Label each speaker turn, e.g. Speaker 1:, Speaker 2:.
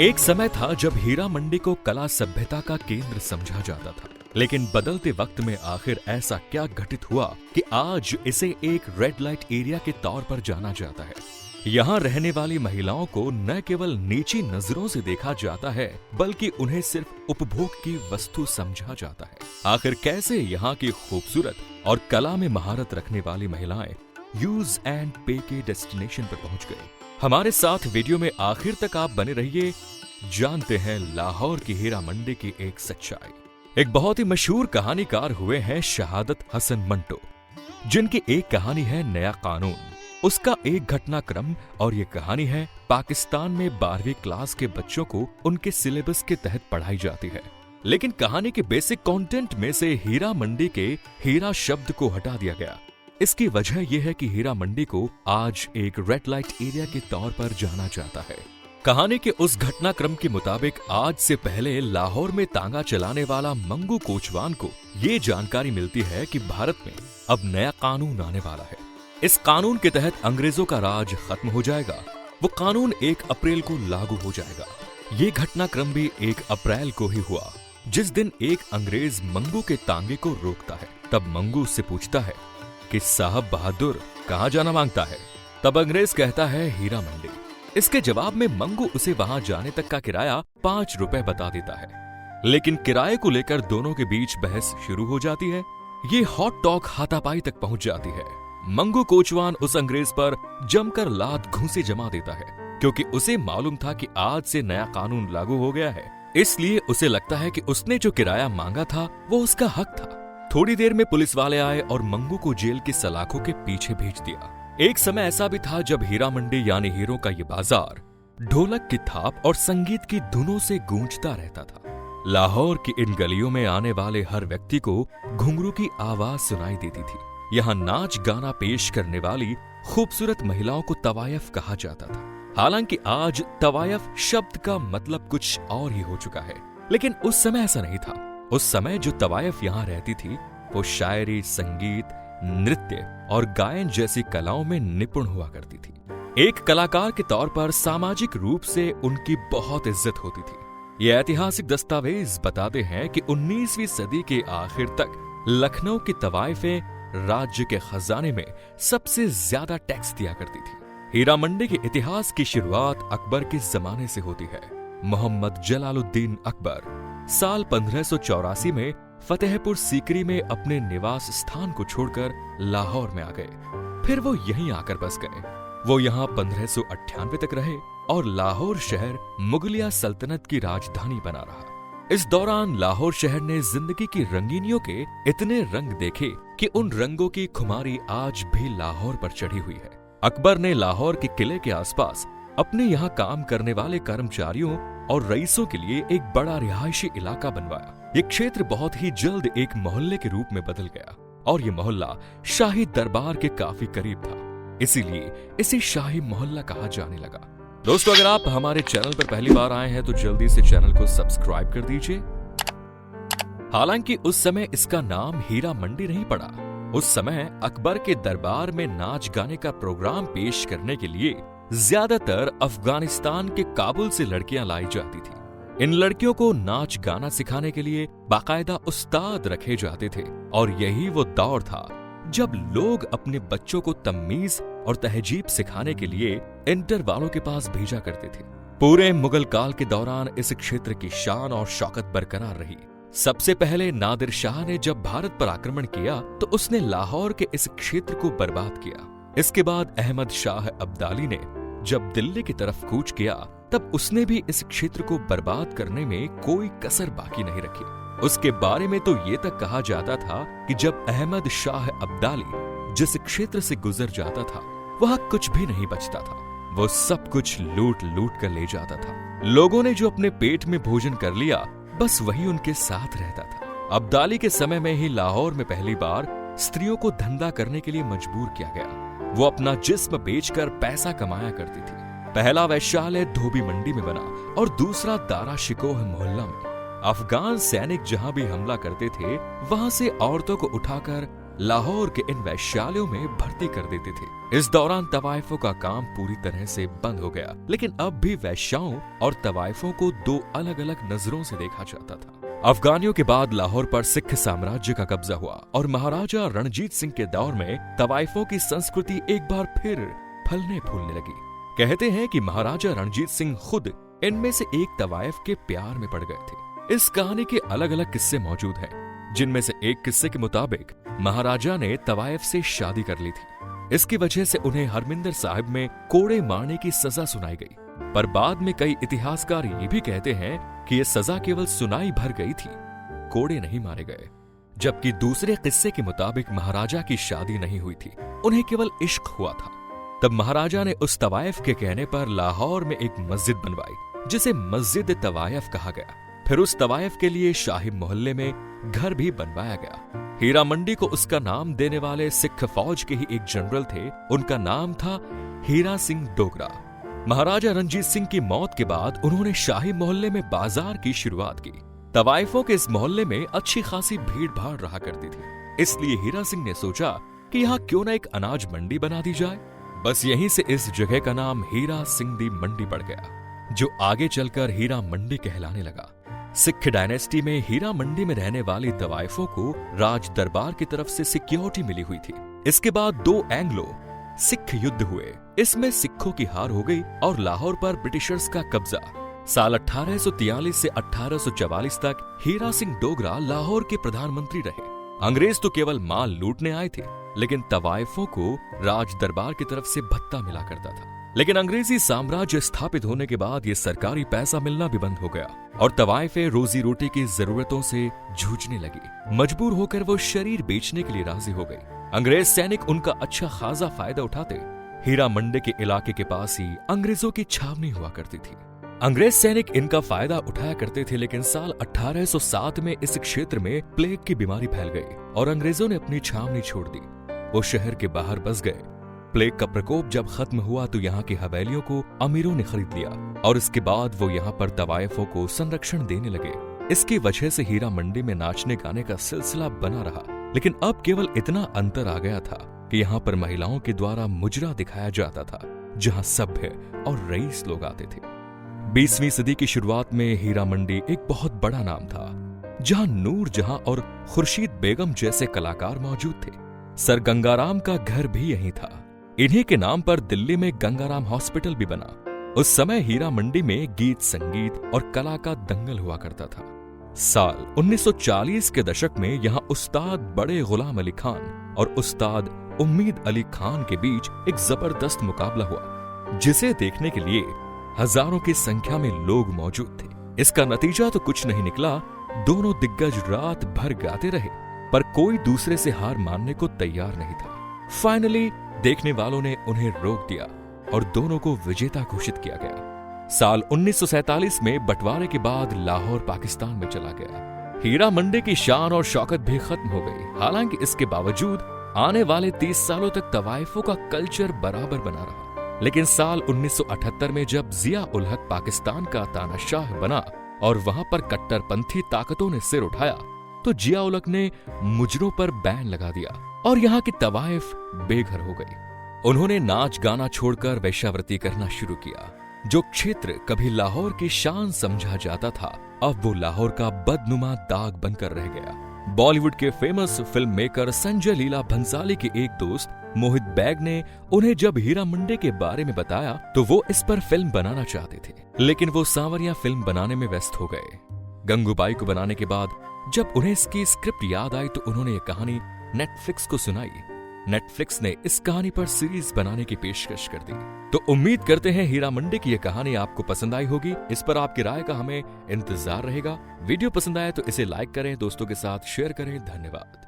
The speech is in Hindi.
Speaker 1: एक समय था जब हीरा मंडी को कला सभ्यता का केंद्र समझा जाता था, लेकिन बदलते वक्त में आखिर ऐसा क्या घटित हुआ कि आज इसे एक रेड लाइट एरिया के तौर पर जाना जाता है। यहाँ रहने वाली महिलाओं को न केवल नीची नजरों से देखा जाता है, बल्कि उन्हें सिर्फ उपभोग की वस्तु समझा जाता है। आखिर कैसे यहाँ की खूबसूरत और कला में महारत रखने वाली महिलाएं यूज एंड पे के डेस्टिनेशन पर पहुंच गई? हमारे साथ वीडियो में आखिर तक आप बने रहिए। जानते हैं लाहौर की हीरा मंडी की एक सच्चाई। एक बहुत ही मशहूर कहानीकार हुए हैं शहादत हसन मंटो, जिनकी एक कहानी है नया कानून, उसका एक घटनाक्रम, और ये कहानी है पाकिस्तान में 12वीं क्लास के बच्चों को उनके सिलेबस के तहत पढ़ाई जाती है। लेकिन कहानी के बेसिक कंटेंट में से हीरा मंडी के हीरा शब्द को हटा दिया गया। इसकी वजह यह है कि हीरा मंडी को आज एक रेड लाइट एरिया के तौर पर जाना जाता है। कहानी के उस घटनाक्रम के मुताबिक आज से पहले लाहौर में तांगा चलाने वाला मंगू कोचवान को ये जानकारी मिलती है कि भारत में अब नया कानून आने वाला है। इस कानून के तहत अंग्रेजों का राज खत्म हो जाएगा। वो कानून 1 अप्रैल को लागू हो जाएगा। ये घटनाक्रम भी 1 अप्रैल को ही हुआ, जिस दिन एक अंग्रेज मंगू के तांगे को रोकता है। तब मंगू उससे पूछता है कि साहब बहादुर कहाँ जाना मांगता है? तब अंग्रेज कहता है हीरा मंडी। इसके जवाब में मंगू उसे वहां जाने तक का किराया 5 रुपए बता देता है। लेकिन किराए को लेकर दोनों के बीच बहस शुरू हो जाती है। ये हॉट टॉक हाथापाई तक पहुंच जाती है। मंगू कोचवान उस अंग्रेज पर जमकर लात घूंसे जमा देता है, क्योंकि उसे मालूम था कि आज से नया कानून लागू हो गया है। इसलिए उसे लगता है कि उसने जो किराया मांगा था वो उसका हक था। थोड़ी देर में पुलिस वाले आए और मंगू को जेल की सलाखों के पीछे भेज दिया। एक समय ऐसा भी था जब हीरा मंडी यानी हीरों का ये बाजार ढोलक की थाप और संगीत की धुनों से गूंजता रहता था। लाहौर की इन गलियों में आने वाले हर व्यक्ति को घुंघरू की आवाज सुनाई देती थी। यहाँ नाच गाना पेश करने वाली खूबसूरत महिलाओं को तवायफ कहा जाता था। हालांकि आज तवायफ शब्द का मतलब कुछ और ही हो चुका है, लेकिन उस समय ऐसा नहीं था। उस समय जो तवायफ यहाँ रहती थी वो शायरी, संगीत, नृत्य और गायन जैसी कलाओं में निपुण हुआ करती थी। एक कलाकार के तौर पर सामाजिक रूप से उनकी बहुत इज्जत होती थी। ये ऐतिहासिक दस्तावेज बताते हैं कि 19वीं सदी के आखिर तक लखनऊ की तवायफें राज्य के खजाने में सबसे ज्यादा टैक्स दिया करती थी। हीरा मंडी के इतिहास की शुरुआत अकबर के जमाने से होती है। मोहम्मद जलालुद्दीन अकबर साल 1584 में फतेहपुर सीकरी में अपने निवास स्थान को छोड़कर लाहौर में आ गए। फिर वो यहीं आकर बस गए। वो यहाँ 1598 तक रहे और लाहौर शहर मुगलिया सल्तनत की राजधानी बना रहा। इस दौरान लाहौर शहर ने जिंदगी की रंगीनियों के इतने रंग देखे कि उन रंगों की खुमारी आज भी लाहौर पर चढ़ी हुई है। अकबर ने लाहौर के किले के आसपास अपने यहाँ काम करने वाले कर्मचारियों और रईसों के लिए एक बड़ा रिहायशी इलाका बनवाया। ये क्षेत्र बहुत ही जल्द एक मोहल्ले के रूप में बदल गया और ये मोहल्ला शाही दरबार के काफी करीब था, इसीलिए इसे शाही मोहल्ला कहा जाने लगा। दोस्तों, अगर आप हमारे चैनल पर पहली बार आए हैं तो जल्दी से चैनल को सब्सक्राइब कर दीजिए। हालांकि उस समय इसका नाम हीरा मंडी नहीं पड़ा। उस समय अकबर के दरबार में नाच गाने का प्रोग्राम पेश करने के लिए ज्यादातर अफगानिस्तान के काबुल से लड़कियां लाई जाती थी। इन लड़कियों को नाच गाना सिखाने के लिए बाकायदा उस्ताद रखे जाते थे और यही वो दौर था जब लोग अपने बच्चों को तमीज और तहजीब सिखाने के लिए इंटर वालों के पास भेजा करते थे। पूरे मुगल काल के दौरान इस क्षेत्र की शान और शौकत बरकरार रही। सबसे पहले नादिर शाह ने जब भारत पर आक्रमण किया तो उसने लाहौर के इस क्षेत्र को बर्बाद किया। इसके बाद अहमद शाह अब्दाली ने जब दिल्ली की तरफ कूच किया तब उसने भी इस क्षेत्र को बर्बाद करने में कोई कसर बाकी नहीं रखी। उसके बारे में तो ये तक कहा जाता था कि जब अहमद शाह अब्दाली जिस क्षेत्र से गुजर जाता था वहां कुछ भी नहीं बचता था। वो सब कुछ लूट लूट कर ले जाता था। लोगों ने जो अपने पेट में भोजन कर लिया बस वही उनके साथ रहता था। अब्दाली के समय में ही लाहौर में पहली बार स्त्रियों को धंधा करने के लिए मजबूर किया गया। वो अपना जिस्म बेचकर पैसा कमाया करती थी। पहला वैश्यालय धोबी मंडी में बना और दूसरा दारा शिकोह मोहल्ला में। अफगान सैनिक जहां भी हमला करते थे वहां से औरतों को उठाकर लाहौर के इन वैश्यालयों में भर्ती कर देते थे। इस दौरान तवाइफों का काम पूरी तरह से बंद हो गया, लेकिन अब भी वैश्याओं और तवाइफों को दो अलग अलग नजरों से देखा जाता था। अफगानियों के बाद लाहौर पर सिख साम्राज्य का कब्जा हुआ और महाराजा रणजीत सिंह के दौर में तवाइफों की संस्कृति एक बार फिर फलने फूलने लगी। कहते हैं कि महाराजा रणजीत सिंह खुद इनमें से एक तवाइफ के प्यार में पड़ गए थे। इस कहानी के अलग अलग किस्से मौजूद हैं, जिनमें से एक किस्से के मुताबिक महाराजा ने तवाइफ से शादी कर ली थी। इसकी वजह से उन्हें हरमिंदर साहिब में कोड़े मारने की सजा सुनाई गई, पर बाद में कई इतिहासकार ये भी कहते हैं कि यह सजा केवल सुनाई भर गई थी, कोड़े नहीं मारे गए। जबकि दूसरे किस्से के मुताबिक महाराजा की शादी नहीं हुई थी, उन्हें केवल इश्क हुआ था। तब महाराजा ने उस तवाइफ के कहने पर लाहौर में एक मस्जिद बनवाई, जिसे मस्जिद तवाइफ कहा गया। फिर उस तवाइफ के लिए शाही मोहल्ले में घर भी बनवाया गया। हीरा मंडी को उसका नाम देने वाले सिख फौज के ही एक जनरल थे, उनका नाम था हीरा सिंह डोगरा। महाराजा रणजीत सिंह की मौत के बाद उन्होंने शाही मोहल्ले में बाजार की शुरुआत की। तवाइफों के इस मोहल्ले में अच्छी खासी भीड़ भाड़ रहा करती थी, इसलिए हीरा सिंह ने सोचा कि यहाँ क्यों न एक अनाज मंडी बना दी जाए। बस यहीं से इस जगह का नाम हीरा सिंह दी मंडी पड़ गया, जो आगे चलकर हीरा मंडी कहलाने लगा। सिख डायनेस्टी में हीरा मंडी में रहने वाली तवाइफों को राज दरबार की तरफ से सिक्योरिटी मिली हुई थी। इसके बाद 2 एंग्लो सिख युद्ध हुए, इसमें सिखों की हार हो गई और लाहौर पर ब्रिटिशर्स का कब्जा। साल 1843 से 1844 तक हीरा सिंह डोगरा लाहौर के प्रधानमंत्री रहे। अंग्रेज तो केवल माल लूटने आए थे, लेकिन तवाइफों को राज दरबार की तरफ से भत्ता मिला करता था। लेकिन अंग्रेजी साम्राज्य स्थापित होने के बाद ये सरकारी पैसा मिलना भी बंद हो गया और तवाइफें रोजी रोटी की जरूरतों से जूझने लगी। मजबूर होकर वो शरीर बेचने के लिए राजी हो गई। अंग्रेज सैनिक उनका अच्छा खासा फायदा उठाते। हीरा मंडी के इलाके के पास ही अंग्रेजों की छावनी हुआ करती थी। अंग्रेज सैनिक इनका फायदा उठाया करते थे, लेकिन साल 1807 में इस क्षेत्र में प्लेग की बीमारी फैल गई और अंग्रेजों ने अपनी छावनी छोड़ दी। वो शहर के बाहर बस गए। प्लेग का प्रकोप जब खत्म हुआ तो यहाँ की हवेलियों को अमीरों ने खरीद लिया और इसके बाद वो यहाँ पर तवाइफों को संरक्षण देने लगे। इसकी वजह से हीरा मंडी में नाचने गाने का सिलसिला बना रहा, लेकिन अब केवल इतना अंतर आ गया था कि यहाँ पर महिलाओं के द्वारा मुजरा दिखाया जाता था, जहाँ सभ्य और रईस लोग आते थे। 20वीं सदी की शुरुआत में हीरा मंडी एक बहुत बड़ा नाम था, जहाँ नूर जहां और खुर्शीद बेगम जैसे कलाकार मौजूद थे। सर गंगाराम का घर भी यहीं था। इन्हीं के नाम पर दिल्ली में गंगाराम हॉस्पिटल भी बना। उस समय हीरा मंडी में गीत संगीत और कला का दंगल हुआ करता था। साल 1940 के दशक में यहाँ उस्ताद बड़े गुलाम अली खान और उस्ताद उम्मीद अली खान के बीच एक जबरदस्त मुकाबला हुआ, जिसे देखने के लिए हजारों की संख्या में लोग मौजूद थे। इसका नतीजा तो कुछ नहीं निकला। दोनों दिग्गज रात भर गाते रहे, पर कोई दूसरे से हार मानने को तैयार नहीं था। फाइनली देखने वालों ने उन्हें रोक दिया और दोनों को विजेता घोषित किया गया। साल 1947 में बंटवारे के बाद लाहौर पाकिस्तान में चला गया। हीरा मंडी की शान और शौकत भी खत्म हो गई। हालांकि इसके बावजूद आने वाले 30 सालों तक तवाइफों का कल्चर बराबर बना रहा। लेकिन साल 1978 में जब जिया उल हक पाकिस्तान का तानाशाह बना और वहां पर कट्टरपंथी ताकतों ने सिर उठाया, तो जिया उल हक ने मुजरों पर बैन लगा दिया और यहाँ की तवाइफ बेघर हो गई। उन्होंने नाच गाना छोड़कर वेश्यावृत्ति करना शुरू किया। जो क्षेत्र कभी लाहौर की शान समझा जाता था, अब वो लाहौर का बदनुमा दाग बनकर रह गया। बॉलीवुड के famous film maker Sanjay Leela Bhansali के एक दोस्त मोहित बैग ने उन्हें जब हीरा मंडी के बारे में बताया तो वो इस पर फिल्म बनाना चाहते थे, लेकिन वो सांवरिया फिल्म बनाने में व्यस्त हो गए। गंगूबाई को बनाने के बाद जब उन्हें इसकी स्क्रिप्ट याद आई तो उन्होंने ये कहानी नेटफ्लिक्स को सुनाई। नेटफ्लिक्स ने इस कहानी पर सीरीज बनाने की पेशकश कर दी। तो उम्मीद करते हैं हीरा मंडी की यह कहानी आपको पसंद आई होगी। इस पर आपकी राय का हमें इंतजार रहेगा। वीडियो पसंद आए तो इसे लाइक करें, दोस्तों के साथ शेयर करें। धन्यवाद।